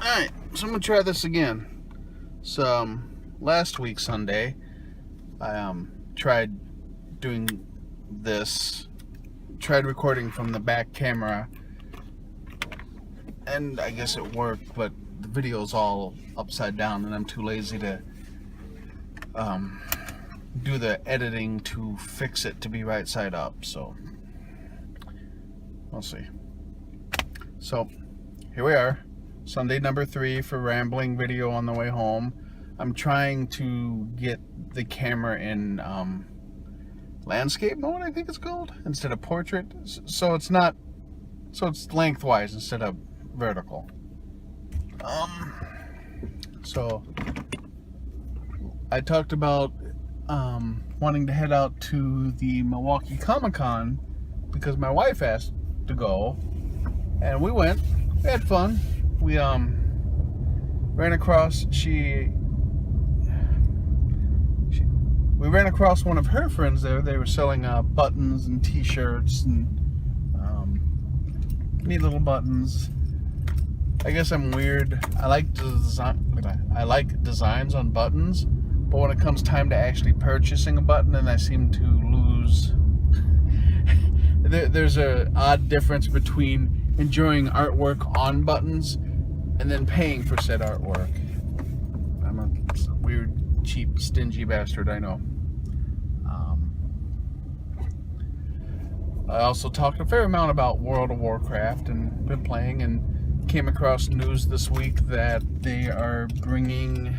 Alright, so I'm gonna try this again. So, last week Sunday, I tried doing this, tried recording from the back camera, and I guess it worked, but the video's all upside down, and I'm too lazy to do the editing to fix it to be right side up, so we'll see. So, here we are. Sunday number 3 for rambling video on the way home. I'm trying to get the camera in landscape mode, I think it's called, instead of portrait. So it's lengthwise instead of vertical. So I talked about wanting to head out to the Milwaukee Comic-Con because my wife asked to go, and we went. We had fun. We ran across we ran across one of her friends there. They were selling buttons and t-shirts and neat little buttons. I guess I'm weird. I like designs on buttons, but when it comes time to actually purchasing a button, then I seem to lose. There's a odd difference between enjoying artwork on buttons and then paying for said artwork. I'm a weird, cheap, stingy bastard, I know. I also talked a fair amount about World of Warcraft and been playing, and came across news this week that they are bringing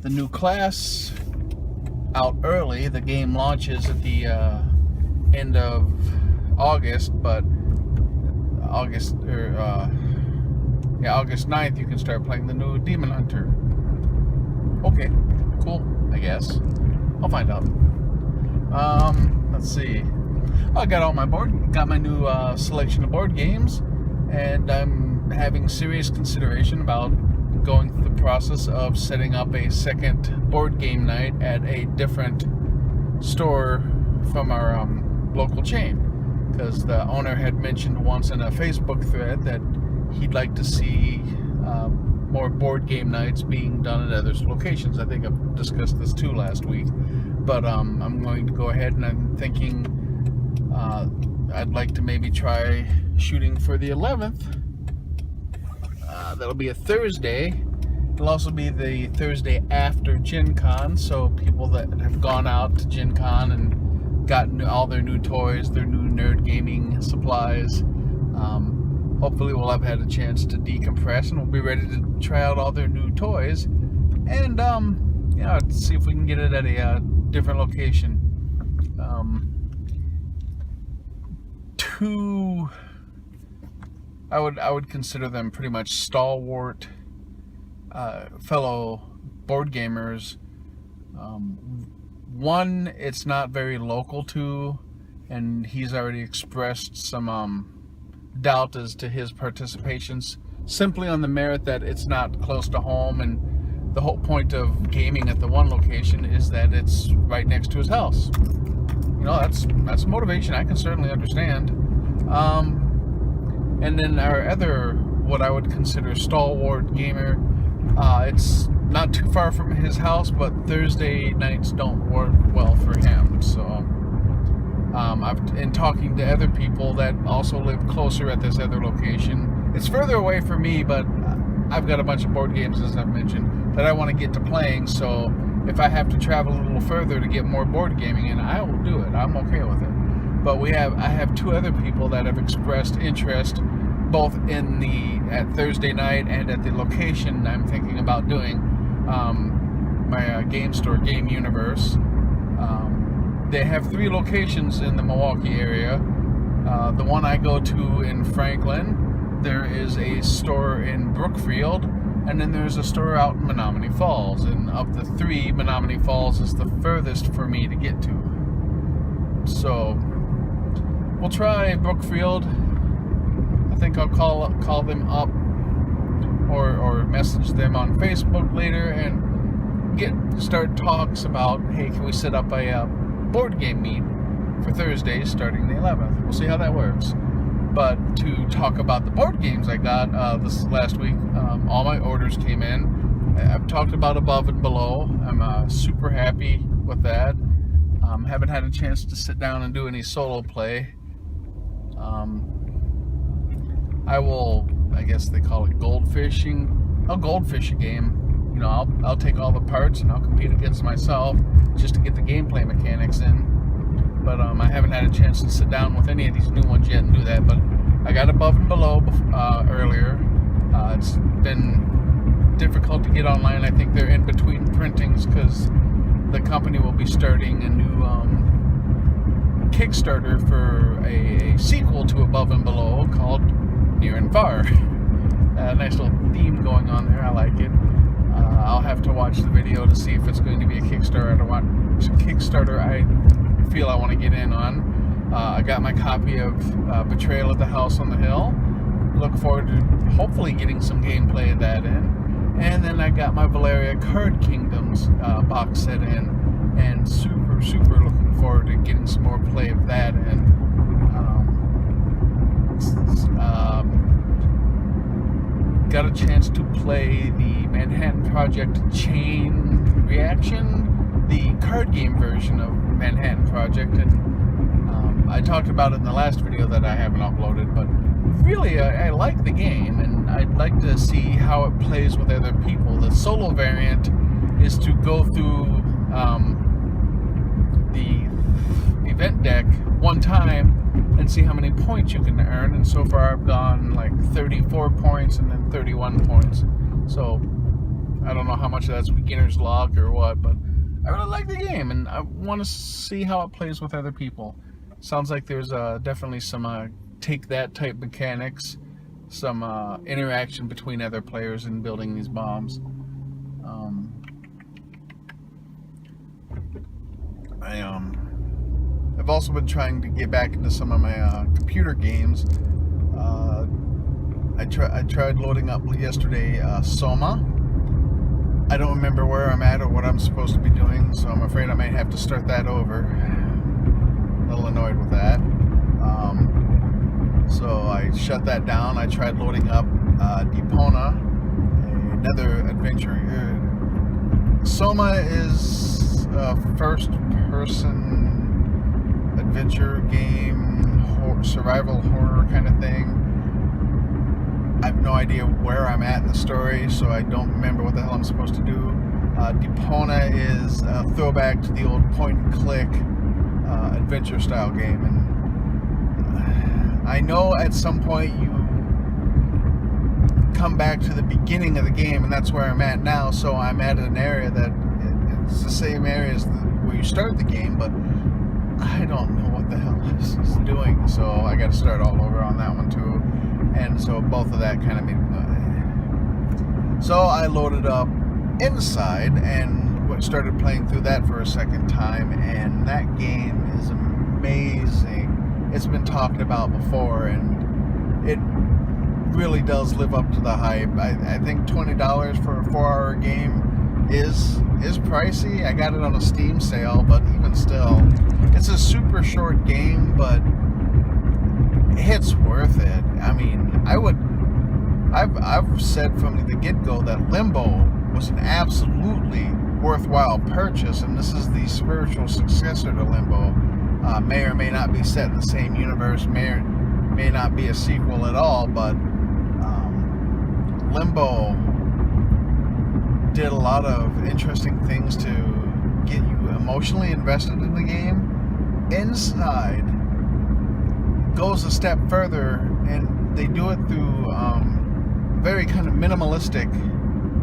the new class out early. The game launches at the end of August, but August 9th you can start playing the new Demon Hunter. Okay, cool, I guess. I'll find out. Let's see. I got my new selection of board games, and I'm having serious consideration about going through the process of setting up a second board game night at a different store from our local chain, because the owner had mentioned once in a Facebook thread that he'd like to see more board game nights being done at other locations. I think I've discussed this too last week, but I'm going to go ahead, and I'm thinking I'd like to maybe try shooting for the 11th. That'll be a Thursday. It'll also be the Thursday after Gen Con, so people that have gone out to Gen Con and gotten all their new toys, their new nerd gaming supplies, hopefully we'll have had a chance to decompress, and we'll be ready to try out all their new toys, and see if we can get it at a different location. I would consider them pretty much stalwart fellow board gamers. One, it's not very local to, and he's already expressed some doubt as to his participations, simply on the merit that it's not close to home, and the whole point of gaming at the one location is that it's right next to his house. That's motivation I can certainly understand. And then our other, what I would consider stalwart gamer, it's not too far from his house, but Thursday nights don't work well for him. So in talking to other people that also live closer at this other location, it's further away for me, but I've got a bunch of board games, as I've mentioned, that I want to get to playing. So if I have to travel a little further to get more board gaming in, I will do it. I'm okay with it. But I have 2 other people that have expressed interest, both at Thursday night and at the location I'm thinking about doing, my game store, Game Universe. They have 3 locations in the Milwaukee area. The one I go to in Franklin, there is a store in Brookfield, and then there's a store out in Menominee Falls. And of the 3, Menominee Falls is the furthest for me to get to. So we'll try Brookfield. I think I'll call them up or message them on Facebook later and start talks about, hey, can we set up a board game meet for Thursdays starting the 11th. We'll see how that works. But to talk about the board games I got this last week, all my orders came in. I've talked about Above and Below. I'm super happy with that. Haven't had a chance to sit down and do any solo play. I will, I guess they call it goldfishing. I'll goldfish a game. You know, I'll take all the parts and I'll compete against myself just to get the gameplay mechanics in. But I haven't had a chance to sit down with any of these new ones yet and do that. But I got Above and Below earlier. It's been difficult to get online. I think they're in between printings because the company will be starting a new Kickstarter for a sequel to Above and Below called Near and Far. Nice little theme going on there. I like it. I'll have to watch the video to see if it's going to be a Kickstarter I feel I want to get in on. I got my copy of Betrayal at the House on the Hill. Look forward to hopefully getting some gameplay of that in. And then I got my Valeria Card Kingdoms box set in. And super looking forward to getting some more play of that in. Got a chance to play the Manhattan Project Chain Reaction, the card game version of Manhattan Project, and I talked about it in the last video that I haven't uploaded, but really I like the game and I'd like to see how it plays with other people. The solo variant is to go through the event deck one time and see how many points you can earn, and so far I've gone like 34 points and then 31 points, so I don't know how much of that's beginner's luck or what, but I really like the game and I want to see how it plays with other people. Sounds like there's definitely some take that type mechanics, some interaction between other players in building these bombs. I've also been trying to get back into some of my computer games. I tried loading up yesterday SOMA. I don't remember where I'm at or what I'm supposed to be doing, so I'm afraid I might have to start that over. A little annoyed with that. So I shut that down. I tried loading up Deponia, another adventure. SOMA is a first-person adventure game, survival horror kind of thing. I have no idea where I'm at in the story, so I don't remember what the hell I'm supposed to do. Deponia is a throwback to the old point-and-click adventure style game, and I know at some point you come back to the beginning of the game, and that's where I'm at now. So I'm at an area that it's the same area as where you start the game, but I don't know what the hell this is doing, so I got to start all over on that one too. And so both of that kind of made me. So I loaded up Inside and started playing through that for a second time, and that game is amazing. It's been talked about before, and it really does live up to the hype. I think $20 for a 4-hour game is pricey. I got it on a Steam sale, but even still, it's a super short game, but it's worth it. I mean, I've said from the get-go that Limbo was an absolutely worthwhile purchase, and this is the spiritual successor to Limbo. May or may not be set in the same universe, may not be a sequel at all, but Limbo did a lot of interesting things to get you emotionally invested in the game. Inside goes a step further, and they do it through a very kind of minimalistic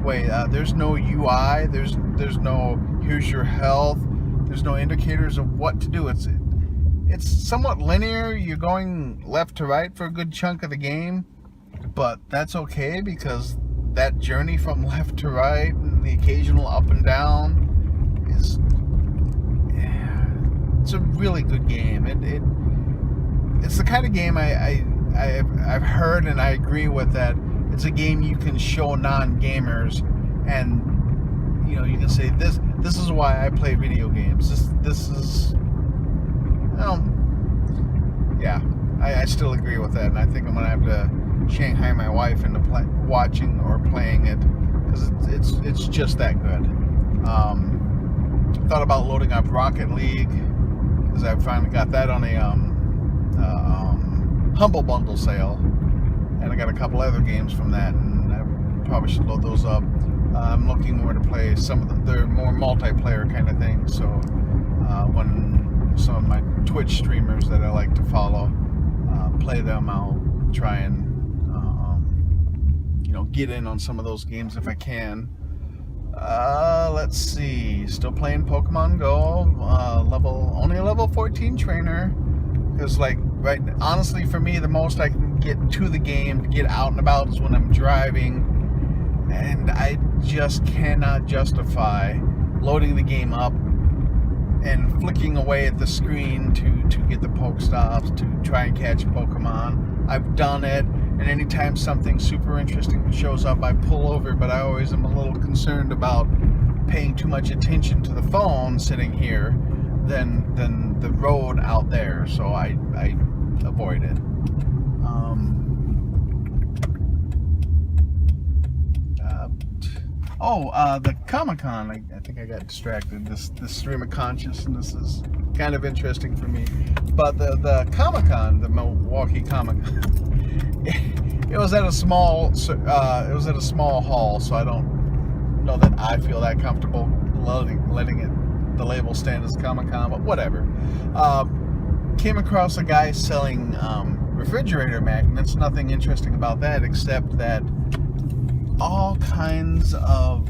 way. There's no UI, there's no here's your health, there's no indicators of what to do. It's somewhat linear. You're going left to right for a good chunk of the game, but that's okay, because that journey from left to right and the occasional up and down it's a really good game. It's the kind of game I've heard, and I agree with that. It's a game you can show non-gamers, and you can say this is why I play video games. This is yeah. I still agree with that, and I think I'm gonna have to Shanghai my wife into watching or playing it, because it's just that good. Thought about loading up Rocket League, because I finally got that on a Humble Bundle sale, and I got a couple other games from that, and I probably should load those up. I'm looking more to play some of they're more multiplayer kind of things, so when some of my Twitch streamers that I like to follow play them, I'll try and get in on some of those games if I can. Let's see, still playing Pokemon Go, only a level 14 trainer, because honestly for me, the most I can get to the game to get out and about is when I'm driving, and I just cannot justify loading the game up and flicking away at the screen to get the Pokestops to try and catch Pokemon. I've done it, and anytime something super interesting shows up, I pull over, but I always am a little concerned about paying too much attention to the phone sitting here than the road out there, so I avoid it. The Comic-Con, I think I got distracted. This stream of consciousness is kind of interesting for me. But the Comic-Con, the Milwaukee Comic-Con, it was at a small hall, so I don't know that I feel that comfortable letting the label stand as Comic-Con, but whatever. Came across a guy selling refrigerator magnets. Nothing interesting about that, except that all kinds of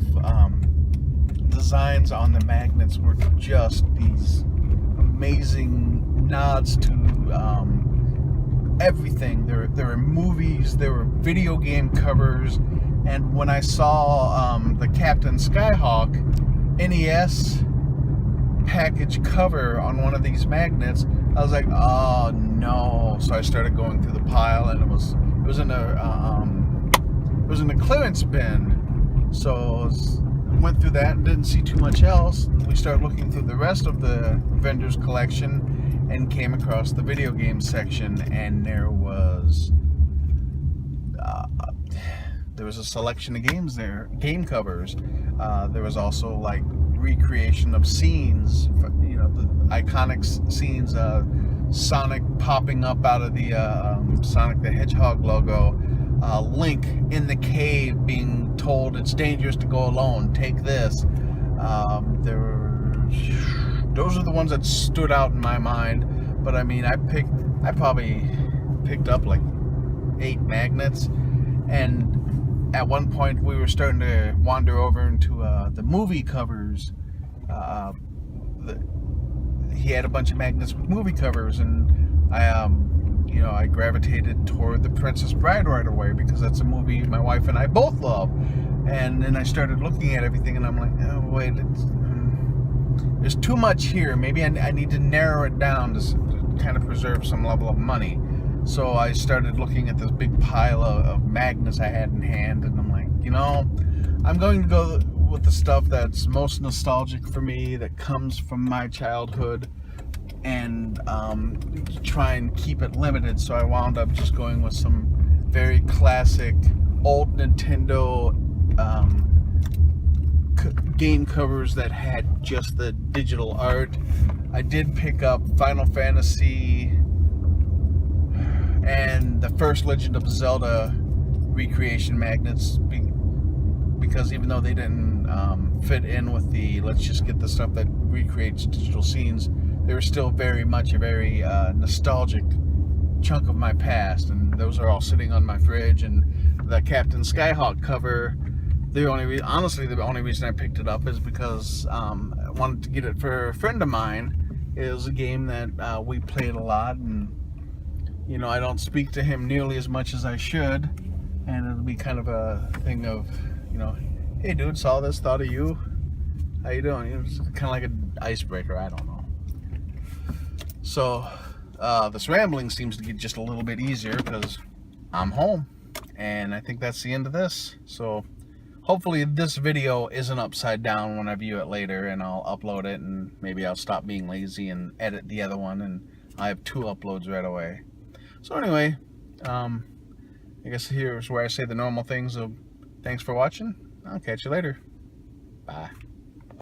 designs on the magnets were just these amazing nods to everything. There were movies, there were video game covers, and when I saw the Captain Skyhawk NES package cover on one of these magnets, I was like, oh no. So I started going through the pile, and it was in a clearance bin, so I went through that and didn't see too much else. We started looking through the rest of the vendor's collection and came across the video game section, and there was a selection of games there, game covers. There was also like recreation of scenes, the iconic scenes, Sonic popping up out of the Sonic the Hedgehog logo, Link in the cave being told it's dangerous to go alone, take this. Those are the ones that stood out in my mind, but I mean, I probably picked up like 8 magnets, and at one point we were starting to wander over into the movie covers. He had a bunch of magnets with movie covers, and I gravitated toward The Princess Bride right away, because that's a movie my wife and I both love. And then I started looking at everything, and I'm like, oh wait, there's too much here. Maybe I need to narrow it down to kind of preserve some level of money. So I started looking at this big pile of magnets I had in hand, and I'm like, I'm going to go with the stuff that's most nostalgic for me, that comes from my childhood, and try and keep it limited. So I wound up just going with some very classic old Nintendo game covers that had just the digital art. I did pick up Final Fantasy and the first Legend of Zelda recreation magnets, because even though they didn't fit in with the let's just get the stuff that recreates digital scenes, they were still very much a very nostalgic chunk of my past, and those are all sitting on my fridge. And the Captain Skyhawk cover, the only reason I picked it up is because I wanted to get it for a friend of mine. It was a game that we played a lot, and I don't speak to him nearly as much as I should, and it'll be kind of a thing of, hey dude, saw this, thought of you, how you doing? It's kind of like an icebreaker, I don't know. So this rambling seems to get just a little bit easier because I'm home, and I think that's the end of this. So hopefully this video isn't upside down when I view it later, and I'll upload it, and maybe I'll stop being lazy and edit the other one, and I have 2 uploads right away. So anyway, I guess here's where I say the normal things of thanks for watching. I'll catch you later. Bye.